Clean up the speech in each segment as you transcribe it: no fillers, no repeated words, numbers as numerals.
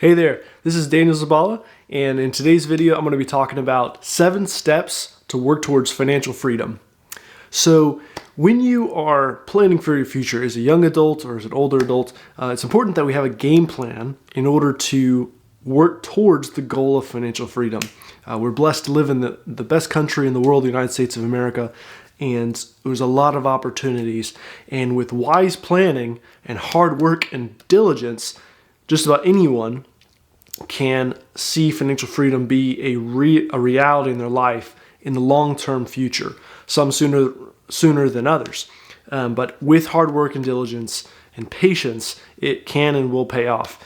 Hey there, this is Daniel Zabala, and in today's video I'm going to be talking about 7 steps to work towards financial freedom. So when you are planning for your future as a young adult or as an older adult, it's important that we have a game plan in order to work towards the goal of financial freedom. We're blessed to live in the best country in the world, the United States of America, and there's a lot of opportunities. And with wise planning and hard work and diligence, just about anyone can see financial freedom be a reality in their life in the long-term future. Some sooner than others. But with hard work and diligence and patience, it can and will pay off.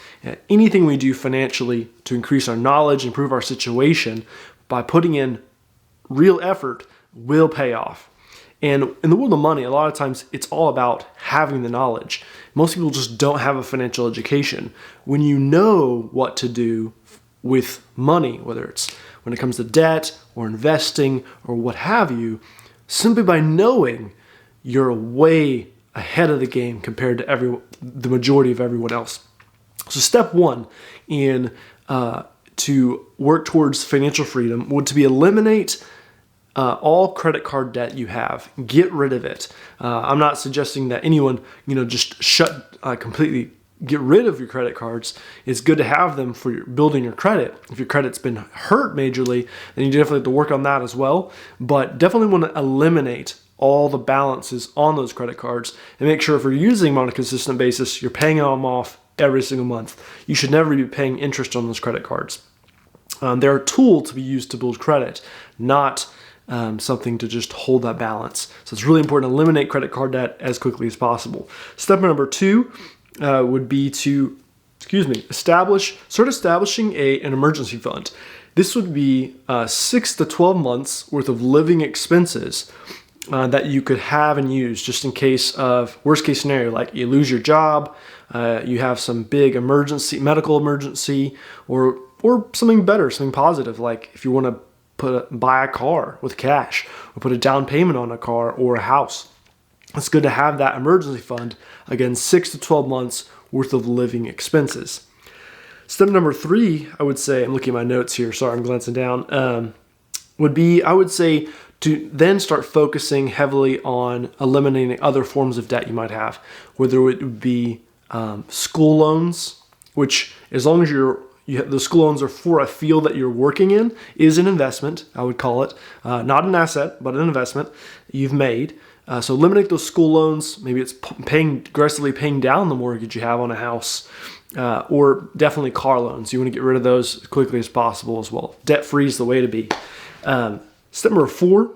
Anything we do financially to increase our knowledge, improve our situation, by putting in real effort, will pay off. And in the world of money, a lot of times it's all about having the knowledge. Most people just don't have a financial education. When you know what to do with money, whether it's when it comes to debt or investing or what have you, simply by knowing, you're way ahead of the game compared to the majority of everyone else. So step 1 in to work towards financial freedom would to be eliminate all credit card debt you have. Get rid of it. I'm not suggesting that anyone, just completely get rid of your credit cards. It's good to have them for building your credit. If your credit's been hurt majorly, then you definitely have to work on that as well. But definitely want to eliminate all the balances on those credit cards and make sure if you're using them on a consistent basis, you're paying them off every single month. You should never be paying interest on those credit cards. They're a tool to be used to build credit, not something to just hold that balance. So it's really important to eliminate credit card debt as quickly as possible. Step number 2 would be to, start establishing an emergency fund. This would be 6 to 12 months worth of living expenses that you could have and use just in case of worst case scenario, like you lose your job, you have some big emergency, medical emergency, or something better, something positive, like if you want to buy a car with cash or put a down payment on a car or a house. It's good to have that emergency fund, again, 6 to 12 months worth of living expenses. Step number 3, I would say, I'm looking at my notes here, sorry, I'm glancing down, would be, I would say, to then start focusing heavily on eliminating other forms of debt you might have, whether it would be school loans, which as long as the school loans are for a field that you're working in, is an investment, I would call it. Not an asset, but an investment you've made. So eliminate those school loans. Maybe it's aggressively paying down the mortgage you have on a house, or definitely car loans. You want to get rid of those as quickly as possible as well. Debt-free is the way to be. Step number 4,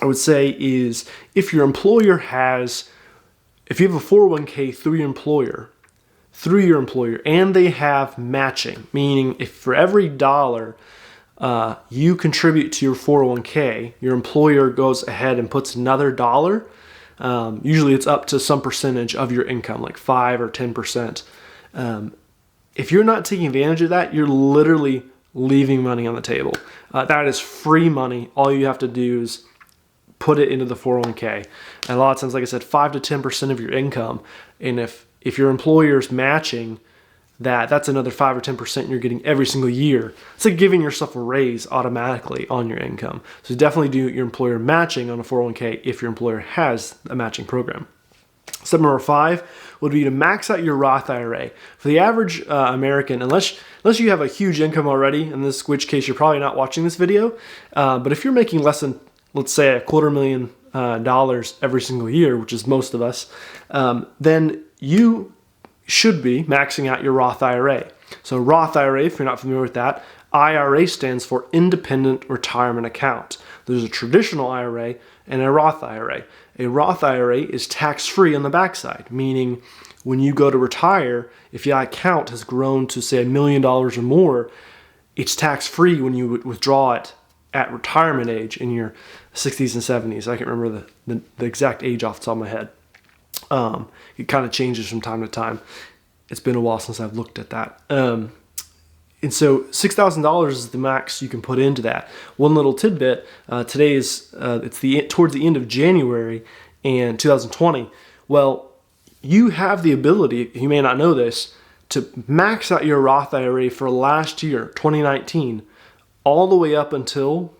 I would say, is if you have a 401k through your employer, and they have matching, meaning if for every dollar you contribute to your 401k, your employer goes ahead and puts another dollar. Usually it's up to some percentage of your income, like 5 or 10%. If you're not taking advantage of that, you're literally leaving money on the table. That is free money. All you have to do is put it into the 401k. And a lot of times, like I said, 5 to 10% of your income. And if your employer's matching that, that's another 5 or 10% you're getting every single year. It's like giving yourself a raise automatically on your income. So definitely do your employer matching on a 401k if your employer has a matching program. Step number 5 would be to max out your Roth IRA. For the average American, unless you have a huge income already, in which case you're probably not watching this video, but if you're making less than, let's say, $250,000 every single year, which is most of us, then you should be maxing out your Roth IRA. So Roth IRA, if you're not familiar with that, IRA stands for Independent Retirement Account. There's a traditional IRA and a Roth IRA. A Roth IRA is tax-free on the backside, meaning when you go to retire, if your account has grown to, say, $1 million or more, it's tax-free when you withdraw it at retirement age in your 60s and 70s. I can't remember the exact age off the top of my head. It kind of changes from time to time. It's been a while since I've looked at that. And so $6,000 is the max you can put into that. One little tidbit, today is towards the end of January in 2020. Well, you have the ability, you may not know this, to max out your Roth IRA for last year, 2019, all the way up until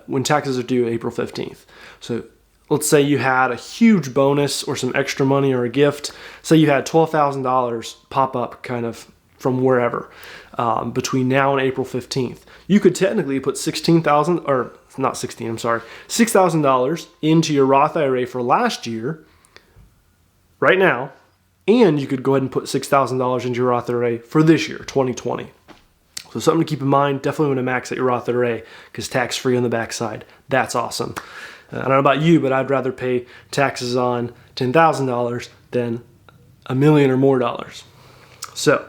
when taxes are due April 15th. So let's say you had a huge bonus or some extra money or a gift. Say you had $12,000 pop up kind of from wherever between now and April 15th. You could technically put $6,000 into your Roth IRA for last year right now, and you could go ahead and put $6,000 into your Roth IRA for this year, 2020. So something to keep in mind. Definitely want to max out your Roth IRA because tax-free on the backside. That's awesome. I don't know about you, but I'd rather pay taxes on $10,000 than $1 million or more dollars. So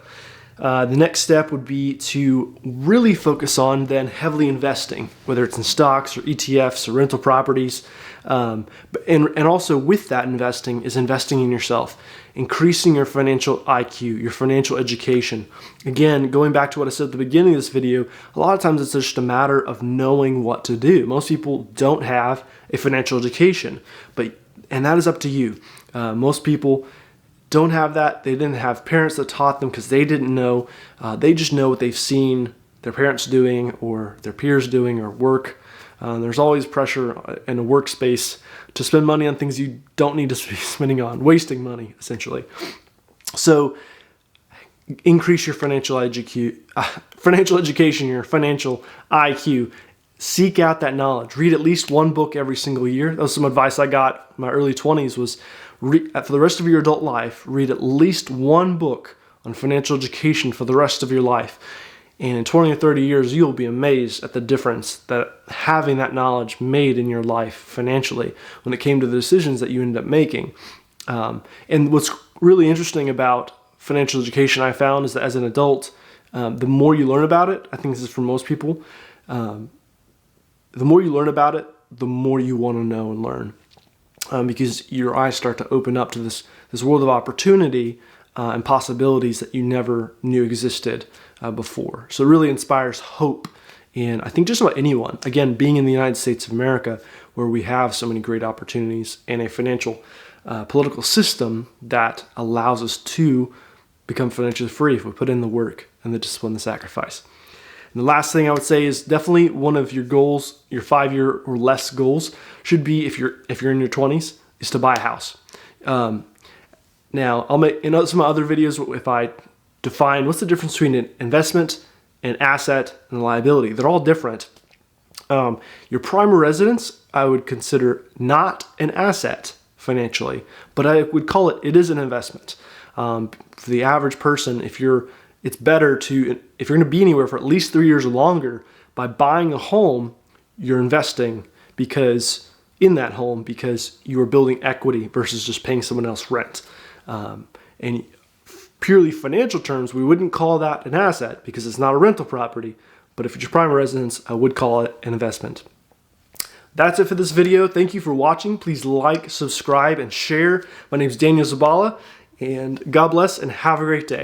the next step would be to really focus on then heavily investing, whether it's in stocks or ETFs or rental properties. And also with that investing is investing in yourself, increasing your financial IQ, your financial education. Again, going back to what I said at the beginning of this video, a lot of times it's just a matter of knowing what to do. Most people don't have a financial education, and that is up to you. Most people don't have that. They didn't have parents that taught them because they didn't know. They just know what they've seen their parents doing or their peers doing or work. There's always pressure in a workspace to spend money on things you don't need to be spending on, wasting money essentially. So increase your financial education, your financial IQ. Seek out that knowledge. Read at least one book every single year. That was some advice I got in my early 20s was for the rest of your adult life, read at least one book on financial education for the rest of your life. And in 20 or 30 years, you'll be amazed at the difference that having that knowledge made in your life financially when it came to the decisions that you ended up making. And what's really interesting about financial education I found is that as an adult, the more you learn about it, I think this is for most people, the more you learn about it, the more you want to know and learn. Because your eyes start to open up to this world of opportunity and possibilities that you never knew existed before. So it really inspires hope in, I think, just about anyone. Again, being in the United States of America, where we have so many great opportunities and a financial political system that allows us to become financially free if we put in the work and the discipline, the sacrifice. And the last thing I would say is definitely one of your goals, your 5-year or less goals, should be if you're in your 20s, is to buy a house. Now, I'll make in some other videos if I define what's the difference between an investment, an asset, and a liability. They're all different. Your primary residence, I would consider not an asset financially, but I would call it is an investment. For the average person, it's better to, if you're going to be anywhere for at least 3 years or longer, by buying a home, you're investing in that home because you are building equity versus just paying someone else rent. And purely financial terms, we wouldn't call that an asset because it's not a rental property. But if it's your primary residence, I would call it an investment. That's it for this video. Thank you for watching. Please like, subscribe, and share. My name is Daniel Zabala, and God bless and have a great day.